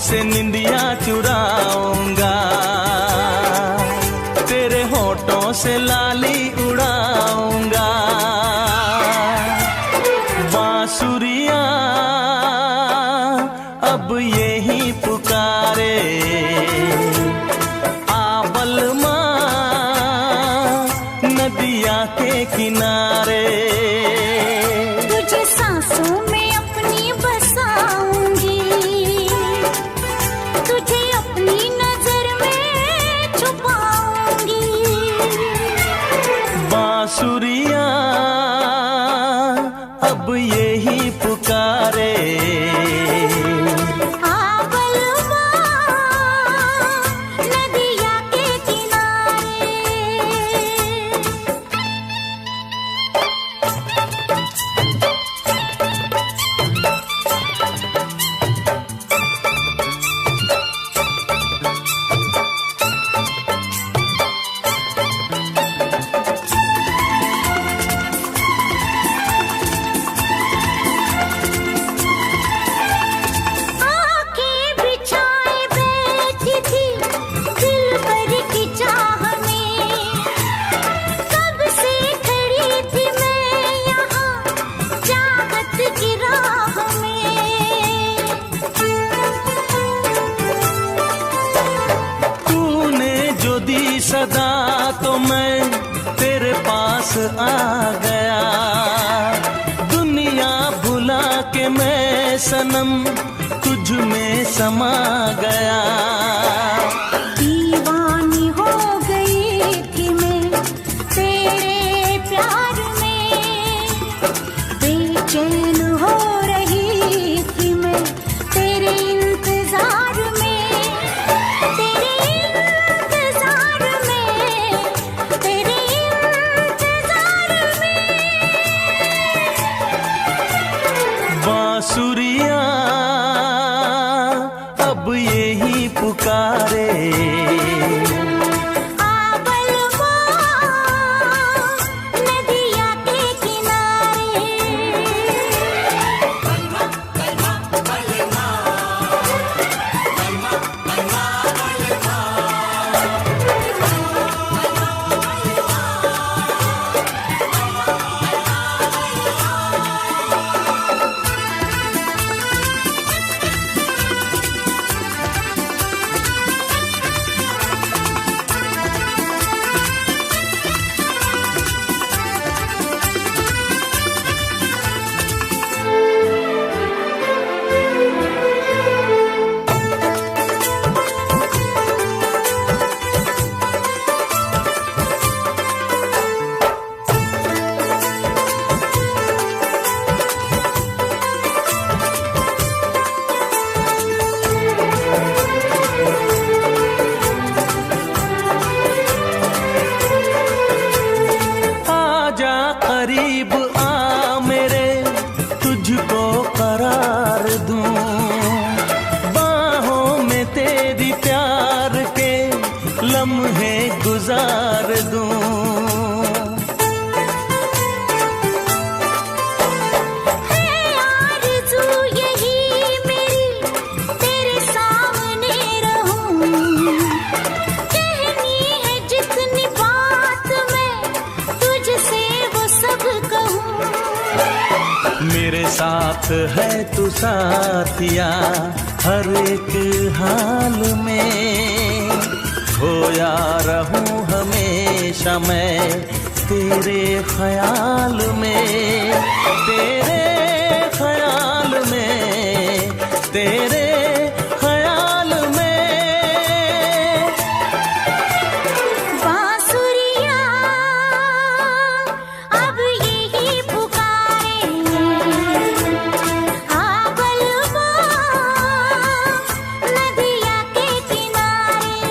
से निंदिया चुराऊंगा, तेरे होठों से लाली उड़ाऊंगा। बांसुरिया अब यही पुकारे, आवल माँ नदिया के किनारे। तुझे सांसों में अपनी बसाऊंगी, तुझे अपनी नजर में छुपाऊंगी। बांसुरिया अब यही पुकारे, आवल माँ नदिया के किनारे। आंखें बिछाए बैठी थी दिल भर की चाह में, कब से खड़ी थी मैं यहाँ चाहत की राह में। तूने जो दी सदा तो मैं तेरे पास आ गया, दुनिया भुला के मैं सनम तुझ में समा गया। दीवानी हो गई थी मैं तेरे प्यार में, बेचैन हो रही थी मैं तेरे इंतजार में, तेरे इंतजार में, तेरे इंतजार में। बांसुरिया अब यही पुकारे, आवल माँ नदिया के किनारे। आजा करीब आ मेरे, तुझको करार दूं, बाहों में तेरी प्यार के लम्हे गुजार दूं। है आरज़ू यही मेरी तेरे सामने रहूं, कहनी है जितनी बात मैं तुझसे वो सब कहूं। मेरे साथ है तू साथिया हर एक हाल में, खोया रहूं हमेशा मैं तेरे ख्याल में, तेरे ख्याल में, तेरे ख्याल में। बांसुरिया अब यही पुकारे, आवल माँ नदिया के किनारे।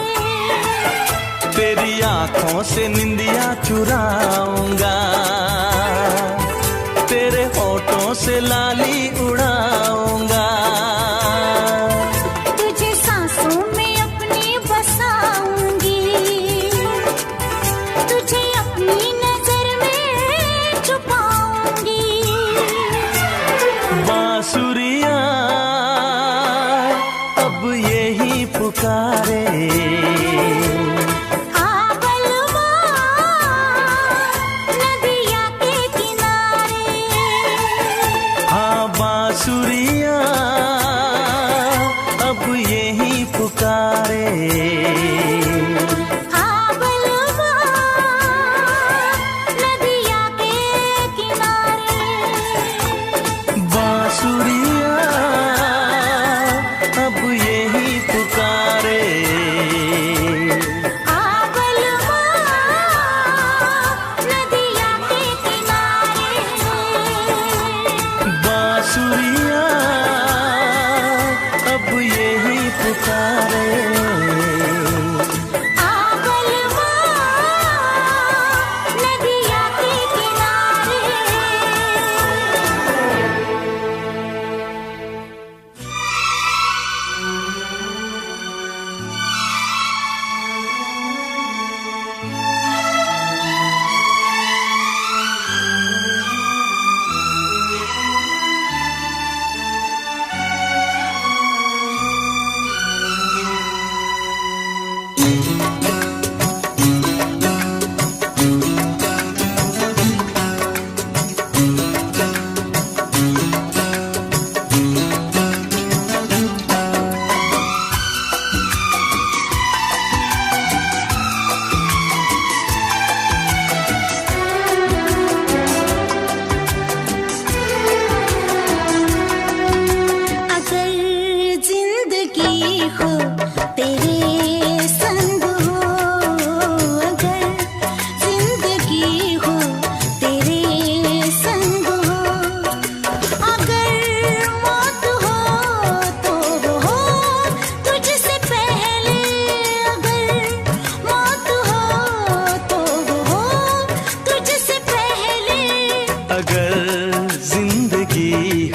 तेरी आंखों से निंदिया चुराऊंगा, तेरे होठों से लाली उड़ाऊंगा। तुझे सांसों में अपनी बसाऊंगी, तुझे अपनी नजर में छुपाऊंगी। बांसुरिया अब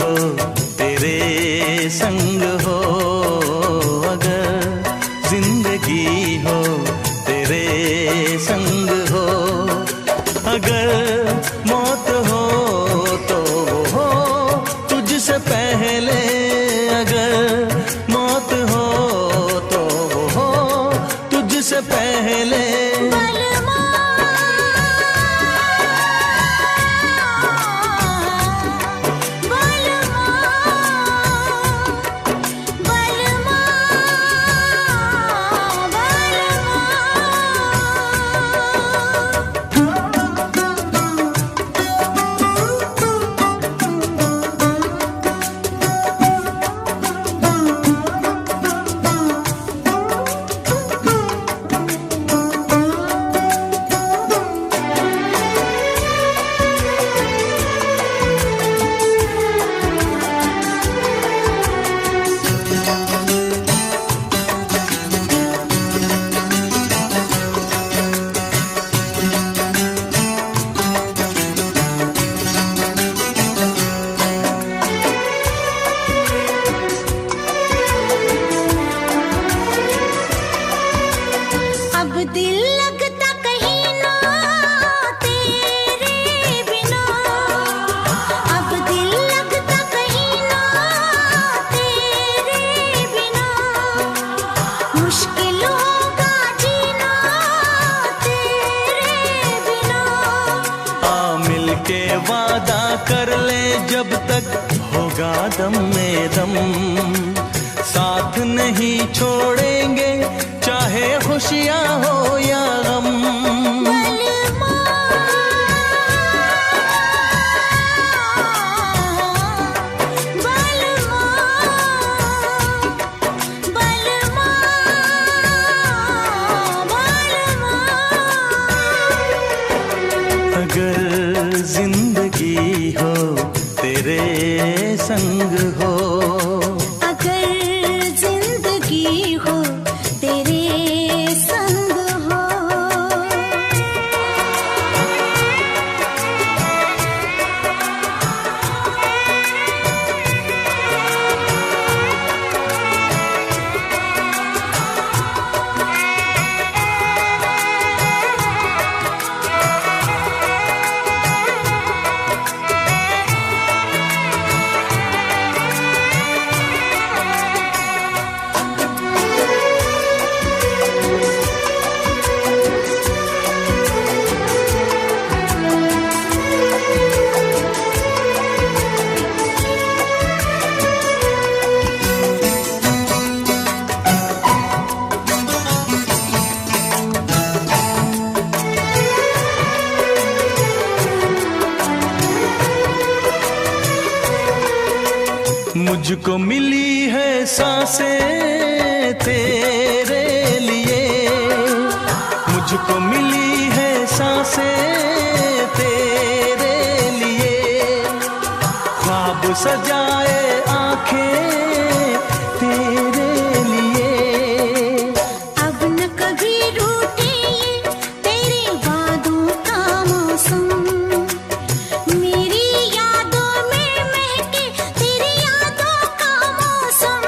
हो तेरे संग हो, अगर जिंदगी हो तेरे संग हो, अगर मौत हो तो वो हो तुझसे पहले, अगर मौत हो तो वो हो तुझसे पहले। दिल लगता कहीं ना तेरे बिना, अब दिल लगता कहीं ना तेरे बिना, मुश्किल होगा जीना तेरे बिना। आ मिलके वादा कर ले जब तक होगा दम में दम, साथ नहीं छोड़ेंगे चाहे खुशियाँ हो या गम। बलमा बलमा बलमा बलमा, अगर जिंदगी हो तेरे संग हो, अगर जिंदगी हो तेरे संग हो। मुझको मिली है सांसें तेरे लिए, मुझको मिली है सांसें तेरे लिए, ख्वाब सजाए आंखें तेरे लिए। अब न कभी रूठे तेरे वादों का मौसम, मेरी यादों में महके तेरी यादों का मौसम।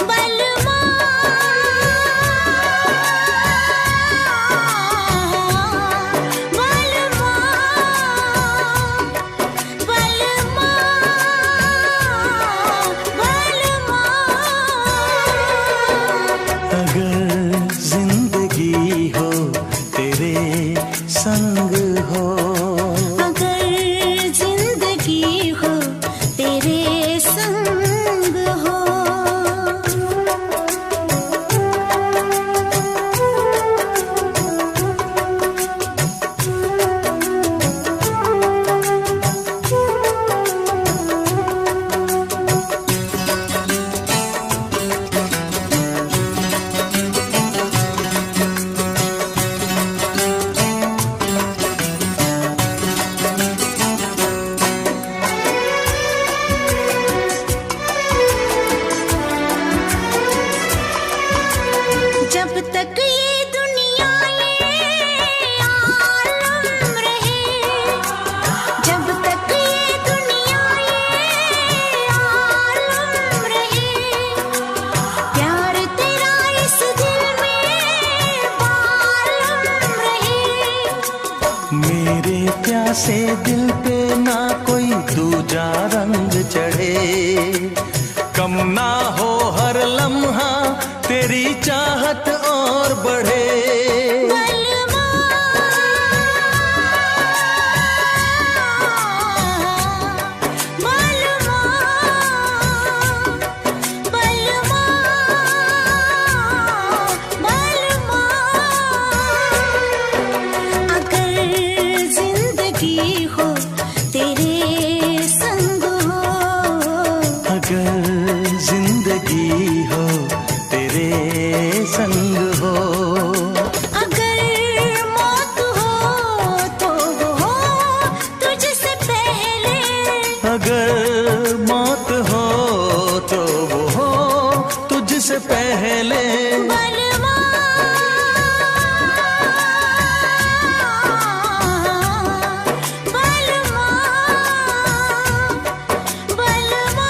बलमा बलमा बलमा बलमा कम ना हो हर लम्हा तेरी चाहत और बढ़े। बलमा बलमा बलमा बलमा, अगर जिंदगी हो तेरे संग हो, अगर जिंदगी हो तेरे संग हो, अगर मौत हो तो वो हो तुझसे पहले, अगर मौत हो तो वो हो तुझसे पहले। बलमा बलमा बलमा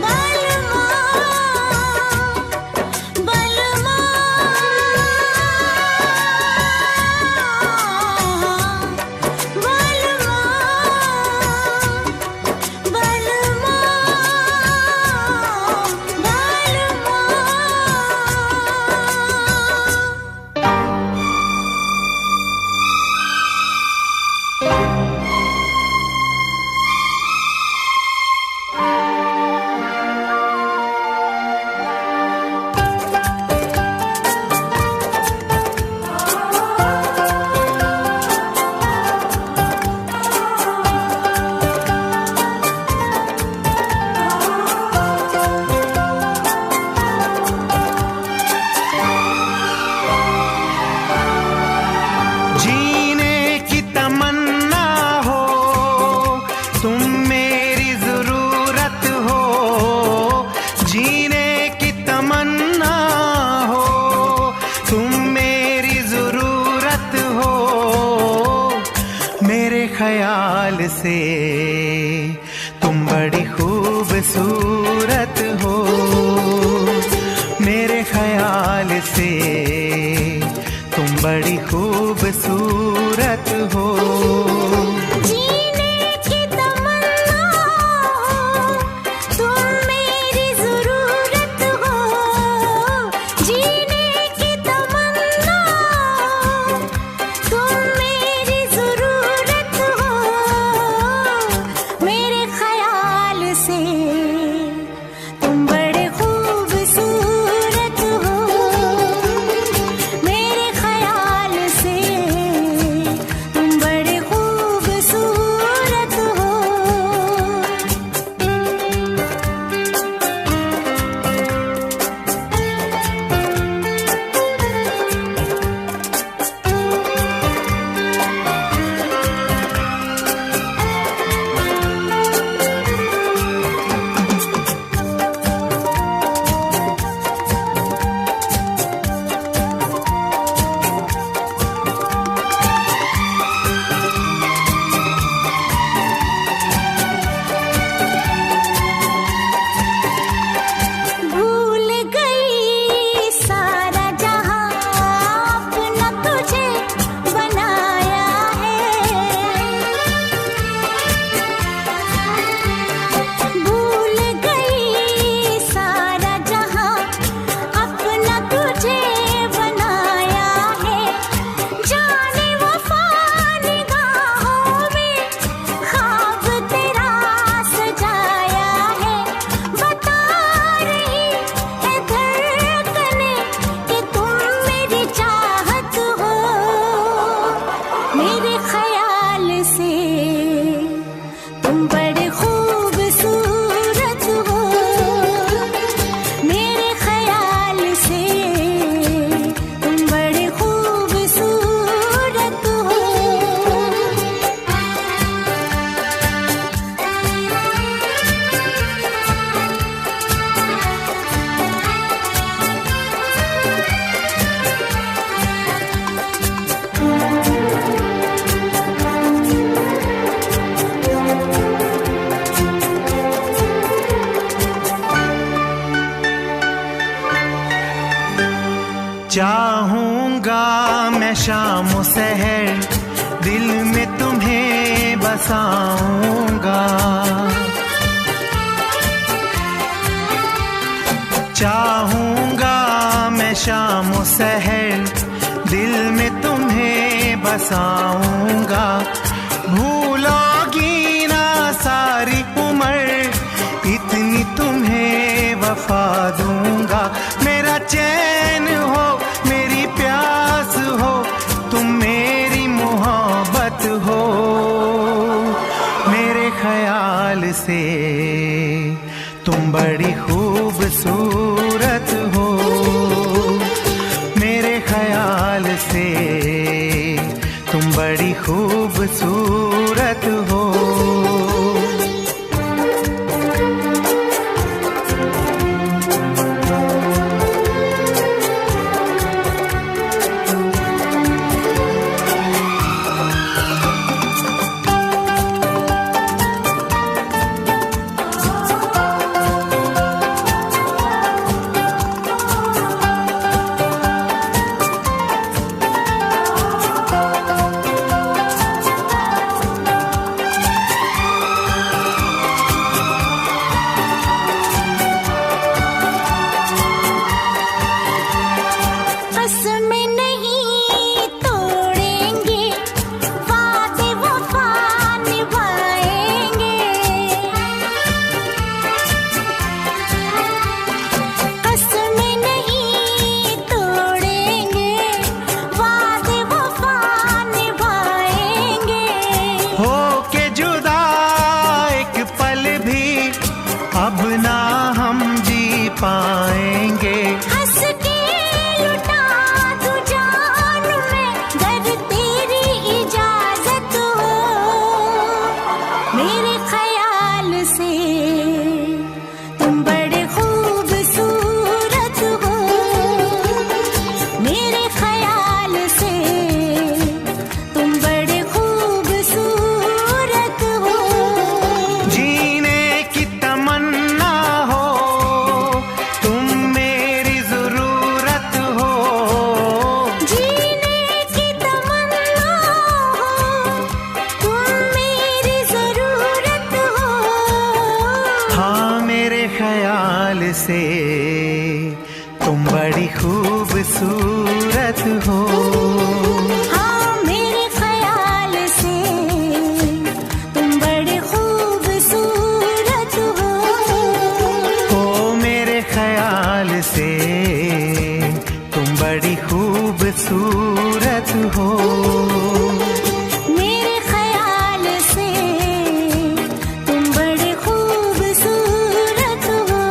बलमा बलमा जीने की तमन्ना हो तुम मेरी जरूरत हो, जीने की तमन्ना हो तुम मेरी जरूरत हो, मेरे ख्याल से तुम बड़ी खूबसूरत हो, मेरे ख्याल से तुम बड़ी खूबसूरत हो। जीने की तमन्ना हो तुम मेरी जरूरत हो, जीने की तमन्ना हो तुम मेरी जरूरत हो, मेरे ख्याल से तुम बड़े खूबसूरत हो, मेरे ख्याल से तुम बड़े खूबसूरत हो। भूल गई सारा जहां अपना तुझे बनाया है, भूल गई सारा जहां अपना तुझे बनाया है, जाने वफा निगाहों में ख्वाब तेरा सजाया है, बता रही है धड़कने कि तुम मेरी चाहत हो, मेरे ख्याल से तुम बड़े खूबसूरत हो, मेरे ख्याल से तुम बड़े खूबसूरत हो। चाहूंगा मैं शाम सहर दिल में तुम्हें बस बसाऊंगा। चाहूंगा मैं शाम सहर दिल में तुम्हें बसाऊंगा। भूलोगी ना सारी उम्र इतनी तुम्हें वफा दूंगा। मेरा चैन हो मेरी प्यास हो तुम मेरी मोहब्बत हो। मेरे ख्याल से तुम बड़ी खूबसूरत हो। मेरे ख्याल से तुम बड़ी खूबसूरत हो। अब ना हम जी पाएंगे। हंस के लुटा दूं जान में अगर तेरी इजाजत हो। मेरे ख्याल से तुम बड़े खूबसूरत हो। मेरे ख्याल से तुम बड़े खूबसूरत हो। जीने की तमन्ना हो तुम मेरी जरूरत हो। जीने की तमन्ना हो तुम मेरी जरूरत हो। हाँ मेरे ख्याल से तुम बड़ी खूबसूरत हो। हाँ मेरे ख्याल से तुम बड़े खूबसूरत हो। ओ मेरे ख्याल से तुम बड़ी खूबसूरत हो। मेरे ख्याल से तुम बड़े खूबसूरत हो।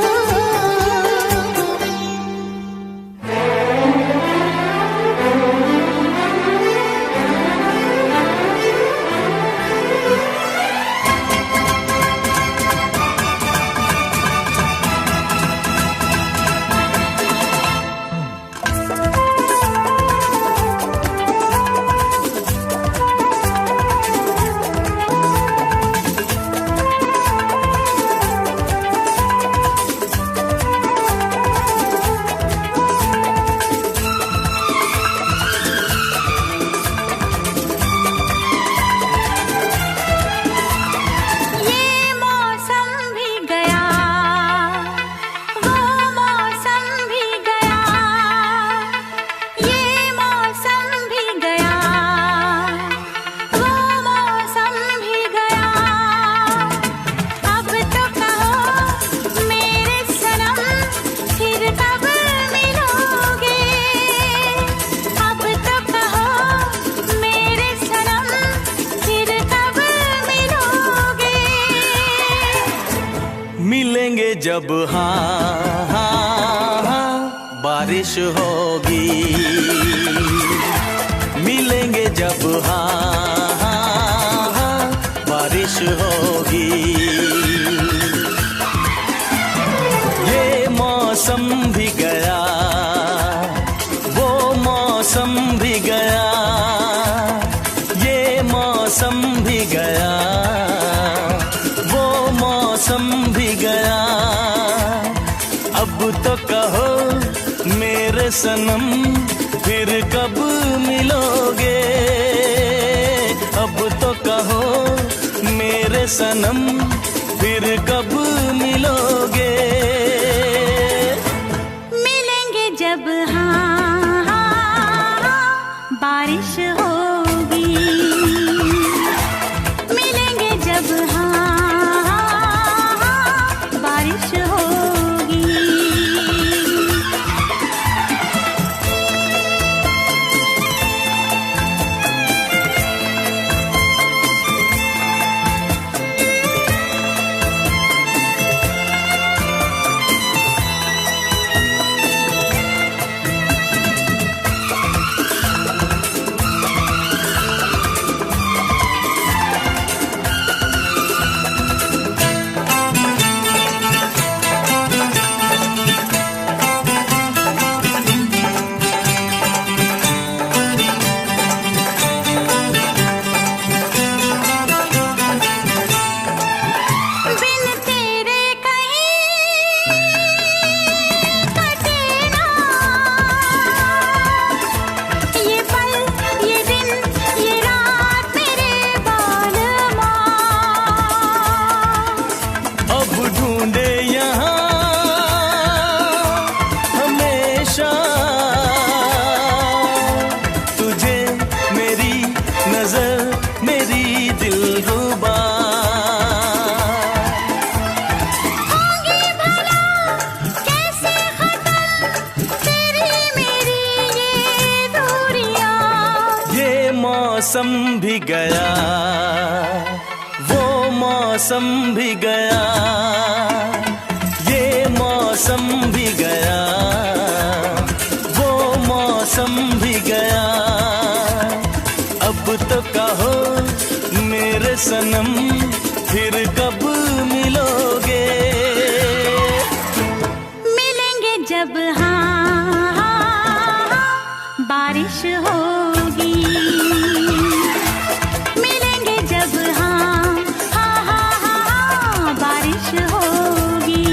ये मौसम भी गया वो मौसम भी गया। ये मौसम भी गया वो मौसम भी गया। अब तो कहो मेरे सनम फिर कब मिलोगे। अब तो कहो मेरे सनम फिर कब मिलोगे। मिलेंगे जब हाँ हाँ हाँ बारिश होगी। मिलेंगे जब हाँ हाँ हाँ बारिश होगी। ये मौसम भी गया वो मौसम भी गया। ये मौसम भी गया वो मौसम भी गया। अब तो कहो मेरे सनम फिर कब मिलोगे। अब तो कहो सनम फिर कब मिलोगे? मिलेंगे जब हाँ हाँ हाँ बारिश होगी, मिलेंगे जब हाँ हाँ हाँ बारिश होगी। मौसम भी गया, वो मौसम भी गया, ये मौसम भी गया, वो मौसम भी गया। अब तो कहो मेरे सनम फिर कब मिलोगे? मिलेंगे जब हाँ हाँ हाँ बारिश होगी, मिलेंगे जब हाँ हाँ हाँ हाँ बारिश होगी।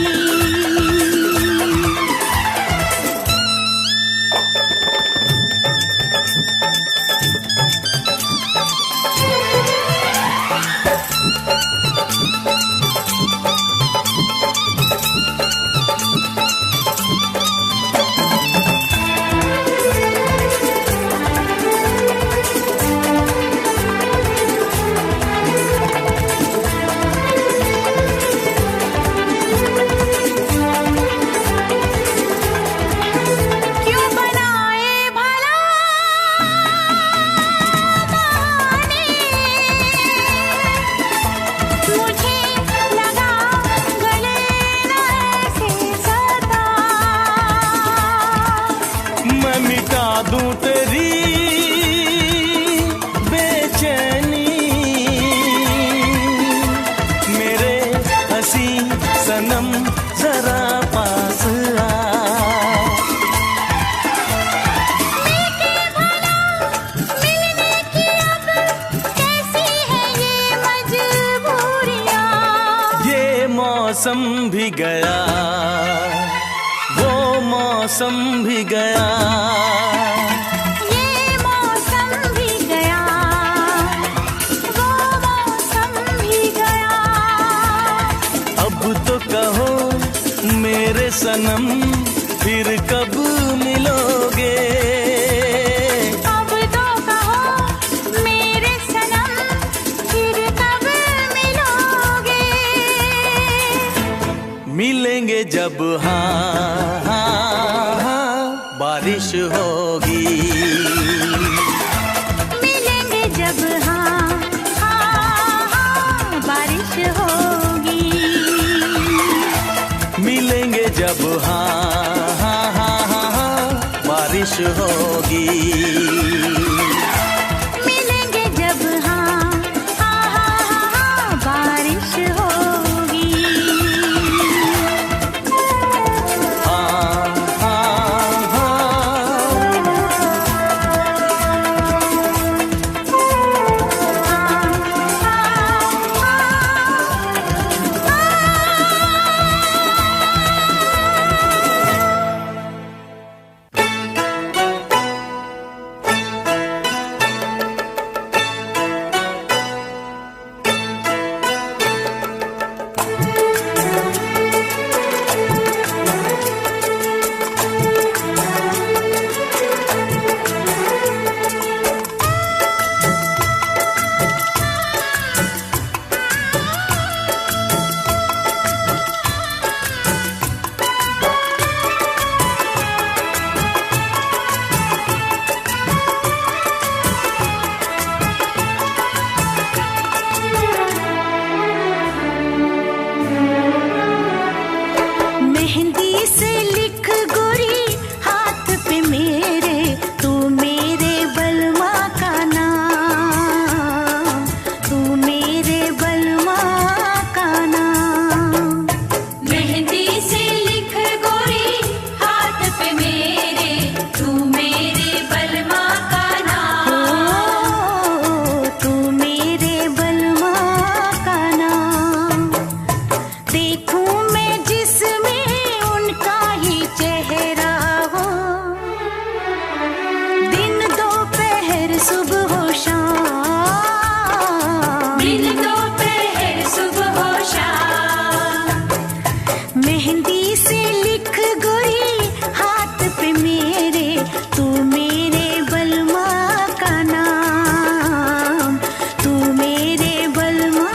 मिटा दूं तेरी बेचैनी, मेरे हंसी सनम जरा पास आ। मिलने की अब कैसी है ये मजबूरियां, ये मौसम भी गया, वो मौसम भी गया, ये मौसम भी गया, वो मौसम भी गया। अब तो कहो मेरे सनम फिर कब मिलोगे? अब तो कहो मेरे सनम फिर कब मिलोगे? मिलेंगे जब हाँ हाँ हाँ बारिश होगी, मिलेंगे जब हाँ हाँ हाँ बारिश होगी, मिलेंगे जब हाँ हाँ हाँ हाँ हाँ बारिश होगी, मिलेंगे जब हाँ हाँ हाँ हाँ बारिश होगी। हाँ हाँ देखूं मैं जिसमें उनका ही चेहरा हो, दिन दोपहर सुबह हो शाम, दिन दोपहर सुबह हो शाम। मेहंदी से लिख गोरी हाथ पे मेरे, तू मेरे बलमा का नाम, तू मेरे बलमा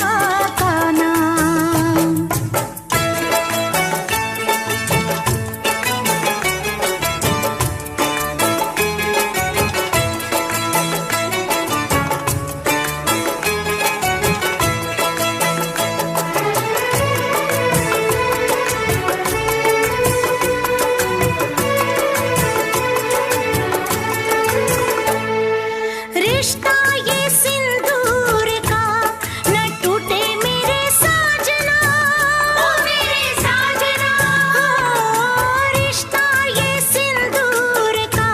का नाम। रिश्ता ये सिंदूर का न टूटे मेरे साजना, ओ मेरे साजना। रिश्ता ये सिंदूर का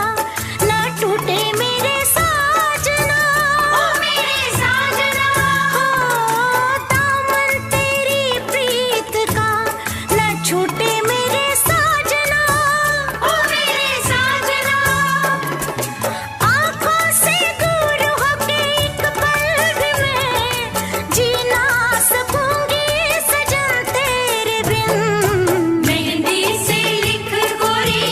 न टूटे मेरे साजना, ओ मेरे साजना। दामन तेरी प्रीत का न छूटे मेरे साजना, ओ मेरे साजना। आँखों से दूर होके एक पल भी मैं जी ना सकूंगी सजन तेरे बिन। मेहंदी से लिख गोरी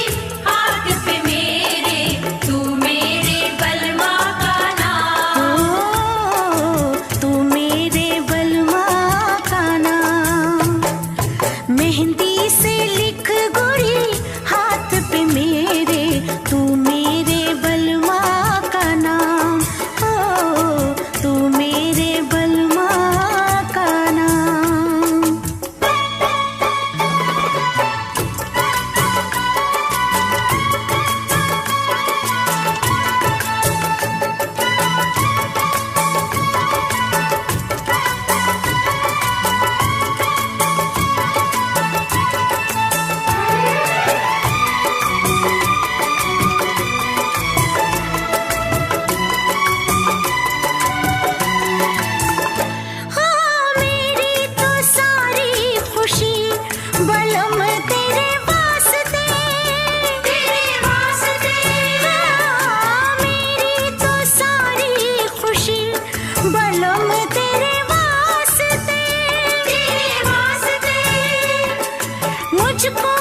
हाथ पे मेरे, तू मेरे बलमा का नाम। तू मेरे बलमा का नाम। मेहंदी से लिख गोरी हाथ पे मेरे, तू मेरे बलमा का नाम। ओ तू मेरे बलमा का नाम। हाँ मेरी तो सारी खुशी बलम तेरे वास्ते, तेरे वास्ते। हाँ मेरी तो सारी खुशी बलम तेरे वास्ते, तेरे वास्ते। मुझको